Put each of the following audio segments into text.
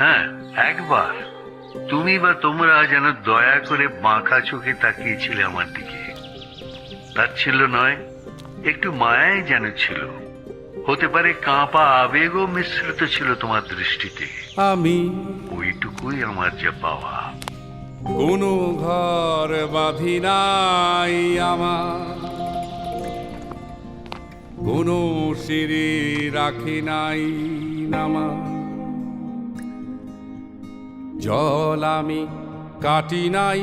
হ্যাঁ, একবার তুমি বা তোমরা যেন দয়া করে বাঁকা চোখে তাকিয়েছিলে আমার দিকে। তাচ্ছিল্য নয়, একটু মায়াই যেন ছিল, হতে পারে কাঁপা আবেগও মিশ্রিত ছিল তোমার দৃষ্টিতে। আমি ওইটুকুই আমার যা পাওয়া। কোনো ঘর বাঁধি নাই আমার, কোনো সিঁড়ি রাখি নাই নামা, জল আমি কাটি নাই,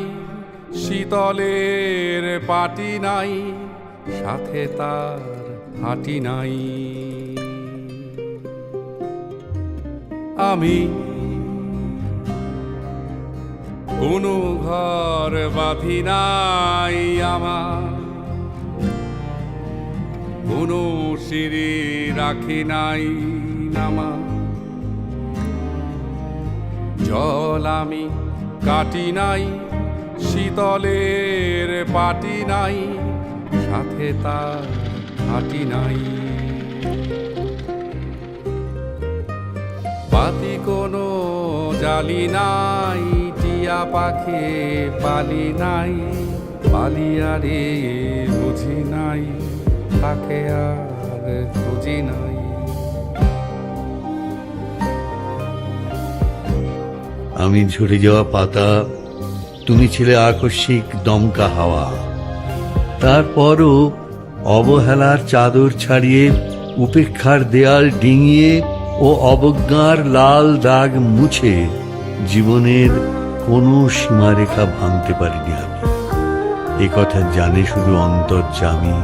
শীতলের পাটি নাই, সাথে তার হাঁটি নাই। আমি কোনো ঘর বাঁধি নাই আমার, কোনো সিঁড়ি রাখি নাই নামা, জল আমি কাটি নাই, শীতলের পাটি নাই, সাথে তার হাঁটি নাই। বাতি কোনো জালি নাই, টিয়া পাখি পালি নাই, পালিয়ারে বুঝি নাই, তাকে আর খুঁজি নাই। আমি ঝরে যাওয়া পাতা, তুমি ছিলে আকস্মিক দমকা হাওয়া। তারপরও অবহেলার চাদর ছাড়িয়ে, উপেক্ষার দেয়াল ডিঙিয়ে ও অবজ্ঞার লাল দাগ মুছে জীবনের কোনো সীমারেখা ভাঙতে পারিনি আমি। এ কথা জানে শুধু অন্তর্যামী